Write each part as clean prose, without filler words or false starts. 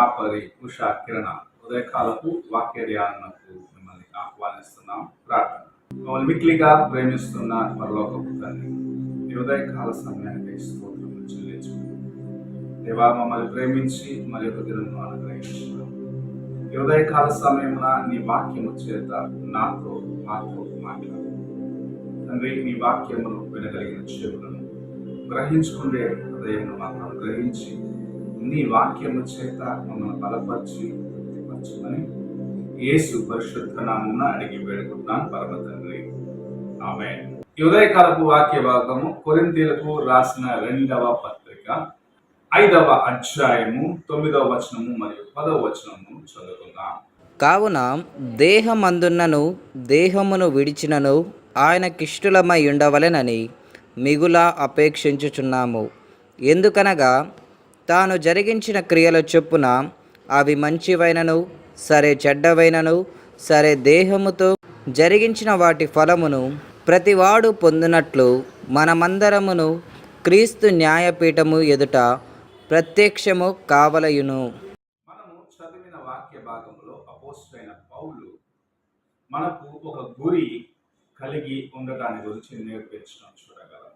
కాపరి ఉషా కిరణ ఉదయకాలపు వాక్య ధ్యానకు మిమ్మల్ని ఆహ్వానిస్తున్నాం. ప్రార్థన. మమ్మల్ని మిక్కిలిగా ప్రేమిస్తున్న పరలోకపు తండ్రి, ఈ ఉదయకాల సమయానికి స్తోత్రం చెల్లించుకుంటున్నాం. దేవా, మమ్మల్ని ప్రేమించి మరి ఒక దినం అనుగ్రహించున్నాం. ఈ ఉదయకాల సమయమున నీ వాక్యము చేత మాతో మాట్లాడు తండ్రి. నీ వాక్యమును వినగలిగిన చెవులను, గ్రహించుకునే హృదయమును మాకు అనుగ్రహించి నీ వాక్యము చేత మమ్మల్ని బలపరచమని యేసు పరిశుద్ధ నామమున అడిగి వేడుకుంటున్నాను పరమ తండ్రి, ఆమేన్. ఈ ఉదయకాలపు వాక్య భాగము కొరింథీయులకు రాసిన 2వ పత్రిక 5వ అధ్యాయము 9వ వచనము మరియు 10వ వచనము చదువుకుందాం. కావున దేహమందున్నను దేహమును విడిచినను ఆయనకిష్టులమై ఉండవలెనని మిగుల అపేక్షించుచున్నాము. ఎందుకనగా తాను జరిగించిన క్రియల చొప్పున అవి మంచివైనను సరే, చెడ్డవైనను సరే, దేహముతో జరిగించిన వాటి ఫలమును ప్రతివాడు పొందినట్లు మనమందరమును క్రీస్తు న్యాయపీఠము ఎదుట ప్రత్యక్షము కావలయును. మనము చదివిన వాక్య భాగంలో అపోస్తలుడైన పౌలు మనకు ఒక గురి కలిగి ఉండటాన్ని గురించి నేర్పించడం చూడగలం.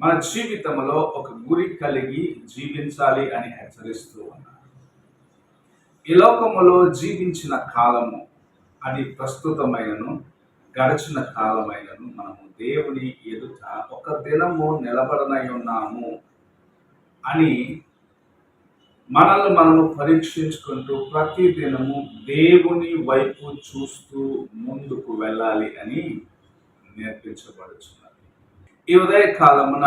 మన జీవితంలో ఒక గురి కలిగి జీవించాలి అని హెచ్చరిస్తూ ఉన్నారు. ఈ లోకములో జీవించిన కాలము అది ప్రస్తుతమైనను గడిచిన కాలమైనను మనము దేవుని ఎదుట ఒక దినము నిలబడనై ఉన్నాము అని మనల్ని మనము పరీక్షించుకుంటూ ప్రతి దినము దేవుని వైపు చూస్తూ ముందుకు వెళ్ళాలి అని నేర్పించబడుచున్నది. ఈ ఉదయకాలమున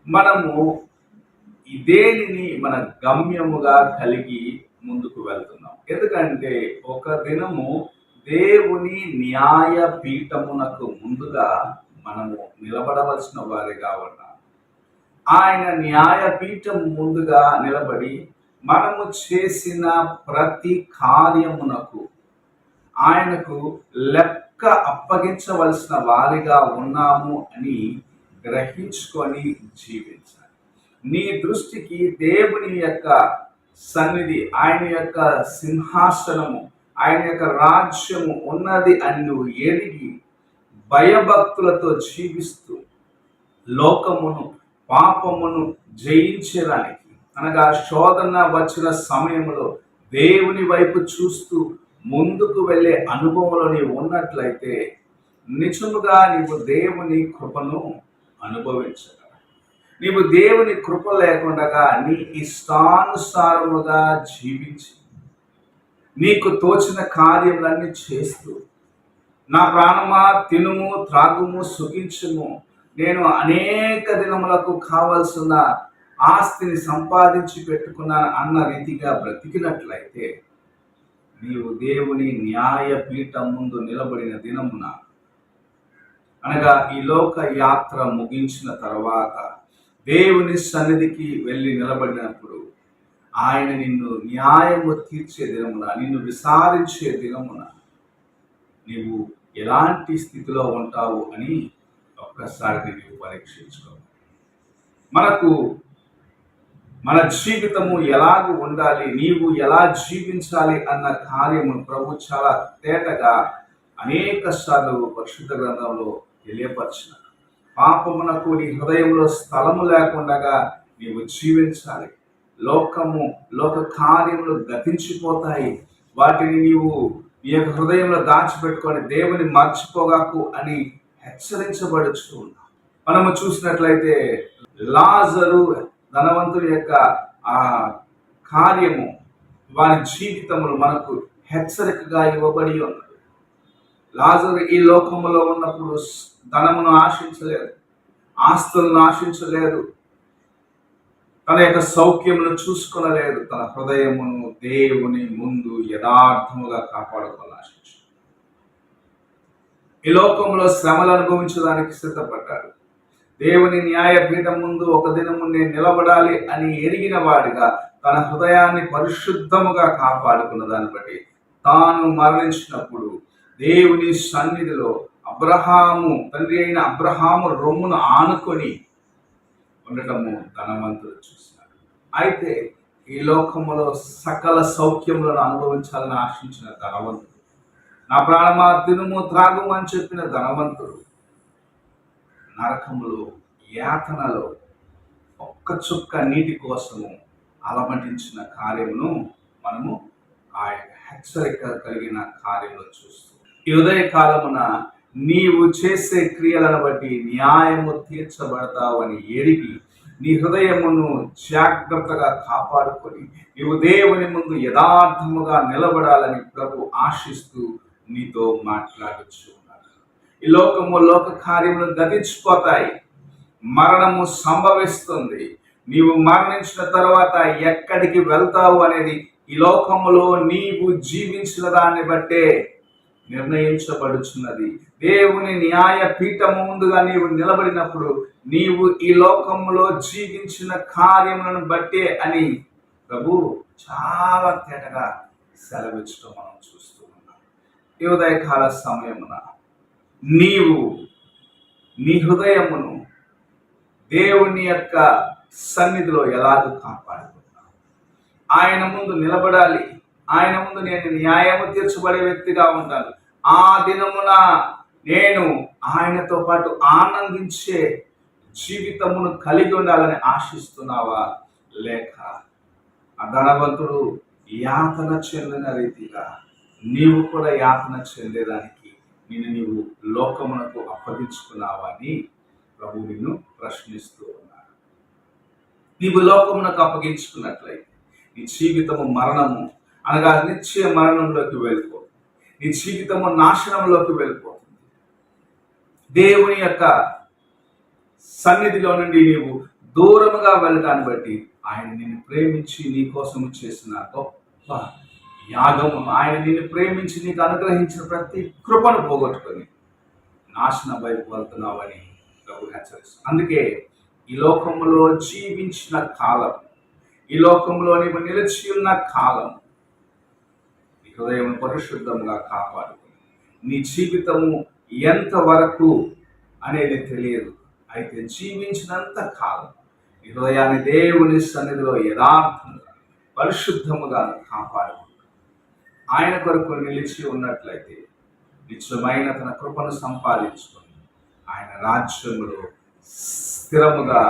మనము దేనిని మన గమ్యముగా కలిగి ముందుకు వెళ్తున్నాం. ఎందుకంటే ఒక దినము దేవుని న్యాయ పీఠమునకు ముందుగా మనము నిలబడవలసిన వారిగా ఉన్నాం. ఆయన న్యాయపీఠం ముందుగా నిలబడి మనము చేసిన ప్రతి కార్యమునకు ఆయనకు లెక్క అప్పగించవలసిన వారిగా ఉన్నాము అని గ్రహించుకొని జీవించాలి. నీ దృష్టికి దేవుని యొక్క సన్నిధి, ఆయన యొక్క సింహాసనము, ఆయన యొక్క రాజ్యము ఉన్నది అని నువ్వు ఎరిగి భయభక్తులతో జీవిస్తూ లోకమును పాపమును జయించడానికి, అనగా శోధన వచ్చిన సమయంలో దేవుని వైపు చూస్తూ ముందుకు వెళ్ళే అనుభవంలో నీవు ఉన్నట్లయితే నిజముగా నీవు దేవుని కృపను అనుభవించగలవు. నీవు దేవుని కృప లేకుండా నీ ఇష్టానుసారముగా జీవించి నీకు తోచిన కార్యములన్నీ చేస్తూ నా ప్రాణమా తినుము త్రాగుము సుఖించుము, నేను అనేక దినములకు కావలసిన ఆస్తిని సంపాదించి పెట్టుకున్నాను అన్న రీతిగా బ్రతికినట్లయితే నీవు దేవుని న్యాయపీఠం ముందు నిలబడిన దినమున, అనగా ఈ లోక యాత్ర ముగించిన తర్వాత దేవుని సన్నిధికి వెళ్ళి నిలబడినప్పుడు ఆయన నిన్ను న్యాయము తీర్చే దినమున, నిన్ను విచారించే దినమున నీవు ఎలాంటి స్థితిలో ఉంటావు అని ఒక్కసారి నీవు పరీక్షించుకో. మన జీవితము ఎలాగ ఉండాలి, నీవు ఎలా జీవించాలి అన్న కార్యము ప్రభు చాలా తేటగా అనేక సార్లు పరిశుద్ధ గ్రంథంలో తెలియపరిచిన. పాపమునకు నీ హృదయంలో స్థలము లేకుండా నీవు జీవించాలి. లోక కార్యములు గతించిపోతాయి, వాటిని నీవు నీ యొక్క హృదయంలో దాచిపెట్టుకొని దేవుని మర్చిపోగాకు అని హెచ్చరించబడుచు ఉన్నాం. మనము చూసినట్లయితే లాజరు ధనవంతుడి యొక్క ఆ కార్యము, వారి జీవితములు మనకు హెచ్చరికగా ఇవ్వబడి ఉన్నది. లాజరు ఈ లోకములో ఉన్నప్పుడు ధనమును ఆశించలేదు, ఆస్తులను ఆశించలేదు, తన యొక్క సౌఖ్యమును చూసుకొనలేదు, తన హృదయమును దేవుని ముందు యథార్థముగా కాపాడుకోవాలని ఆశించాడు. ఈ లోకంలో శ్రమలు అనుభవించడానికి సిద్ధపడ్డాడు. దేవుని న్యాయపీఠం ముందు ఒక దినము నేను నిలబడాలి అని ఎరిగిన వాడిగా తన హృదయాన్ని పరిశుద్ధముగా కాపాడుకున్న దాన్ని బట్టి తాను మరణించినప్పుడు దేవుని సన్నిధిలో తండ్రి అయిన అబ్రహాము రొమ్మును ఆనుకొని ఉండటము ధనవంతుడు చూసినాడు. అయితే ఈ లోకములో సకల సౌఖ్యములను అనుభవించాలని ఆశించిన ధనవంతుడు, నా ప్రాణమా తినుము త్రాగుము అని చెప్పిన ధనవంతుడు నరకములో, యాతనలో ఒక్క చుక్క నీటి కోసము అలమటించిన కార్యమును మనము ఆ యొక్క హెచ్చరిక కలిగిన కార్యంలో చూస్తూ, ఈ ఉదయ కాలమున నీవు చేసే క్రియలను బట్టి న్యాయము తీర్చబడతావని ఎరిగి నీ హృదయమును జాగ్రత్తగా కాపాడుకొని నీవు దేవుని ముందు యథార్థముగా నిలబడాలని ప్రభు ఆశిస్తూ నీతో మాట్లాడుచు ఉన్నాడు. ఈ లోక కార్యములు గతించిపోతాయి, మరణము సంభవిస్తుంది. నీవు మరణించిన తర్వాత ఎక్కడికి వెళ్తావు అనేది ఈ లోకములో నీవు జీవించిన దాన్ని బట్టే నిర్ణయించబడుచున్నది. దేవుని న్యాయ పీఠము ముందుగా నీవు నిలబడినప్పుడు నీవు ఈ లోకములో జీవించిన కార్యములను బట్టే అని ప్రభు చాలా తేటగా సెలవిచ్చడం మనం చూస్తూ ఉన్నాం. ఈ ఉదయకాల సమయమున నీవు నీ హృదయమును దేవుని యొక్క సన్నిధిలో ఎలాగూ కాపాడుకుంటావు? ఆయన ముందు నిలబడాలి. ఆయన ముందు నేను న్యాయము తీర్చబడే వ్యక్తిగా ఉంటాను. ఆ దినమున నేను ఆయనతో పాటు ఆనందించే జీవితమును కలిగి ఉండాలని ఆశిస్తున్నావా? లేక ఆ ధనవంతుడు యాతన చెందిన రీతిగా నీవు కూడా యాతన చెందేదానికి నీవు లోకమునకు అప్పగించుకున్నావా అని ప్రభు నిన్ను ప్రశ్నిస్తూ ఉన్నాడు. నీవు లోకమునకు అప్పగించుకున్నట్లయితే నీ జీవితము మరణము అనగా నిత్య మరణంలోకి వెళ్ళిపోతుంది. నీ జీవితము నాశనంలోకి వెళ్ళిపోతుంది. దేవుని యొక్క సన్నిధిలో నుండి నీవు దూరముగా వెళ్ళడాన్ని బట్టి ఆయన నిన్ను ప్రేమించి నీ కోసము చేసిన గొప్ప యాగము, ఆయన నిన్ను ప్రేమించి నీకు అనుగ్రహించిన ప్రతి కృపను పోగొట్టుకొని నాశనం వైపు వెళ్తున్నావని ప్రభు హెచ్చరిస్తుంది. అందుకే ఈ లోకములో జీవించిన కాలం, ఈ లోకంలో నీవు నిలిచి ఉన్న కాలం నీ హృదయం పరిశుద్ధంగా కాపాడుకుని నీ జీవితము ఎంతవరకు అనేది తెలియదు. అయితే జీవించినంత కాలం నీ హృదయాన్ని దేవుని సన్నిధిలో యథార్థంగా పరిశుద్ధముగా కాపాడుకుంటాడు. ఆయన కొరకు నిలిచి ఉన్నట్లయితే నిత్యమైన తన కృపను సంపాదించుకొని ఆయన రాజ్యములో స్థిరముగా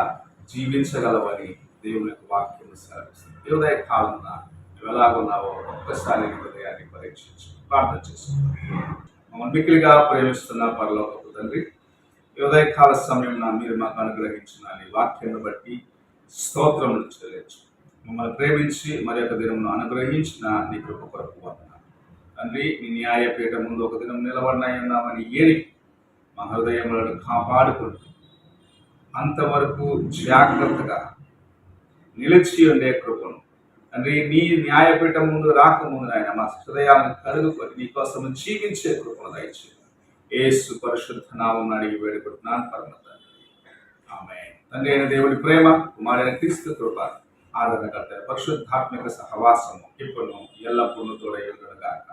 జీవించగలవని దేవుని వాక్యము సెలవిస్తుంది. ఈ ఉదయ కాలంలో నువ్వు ఎలాగున్నావో ఒక్కసారి హృదయాన్ని పరీక్షించు. ప్రార్థన చేసుకుంటాం. మమ్మల్ని మిక్కిలిగా ప్రేమిస్తున్న పరలోకపు తండ్రి, ఈ ఉదయకాల సమయంలో మీరు మాకు అనుగ్రహించిన నీ వాక్యాన్ని బట్టి స్తోత్రములు చెల్లించు. మమ్మల్ని ప్రేమించి మరి ఒక దినమును అనుగ్రహించిన నీ కృప కొరకు వందనాలు తండ్రి. నీ న్యాయపీఠ ముందు ఒక దినం నిలబడినాయి ఉన్నామని ఏరి మా హృదయములను కాపాడుకుంటూ అంతవరకు జాగ్రత్తగా నిలిచి ఉండే కృపను తండ్రి, నీ న్యాయపీఠం ముందు రాకముందు ఆయన మా హృదయాలను కలుగుకొని నీ కోసం జీవించే కృపను దయచేయండి. యేసు పరిశుద్ధ నామం అడిగి వేడుకుంటున్నాను పరమ తండ్రి, ఆమేన్. తండ్రి అయిన దేవుడి ప్రేమ, కుమారుడైన క్రీస్తు కృప, ఆదరణకర్త పరిశుద్ధాత్మిక సహవాసము ఇప్పుడు ఎల్లప్పుడూ తోడై ఉండును గాక.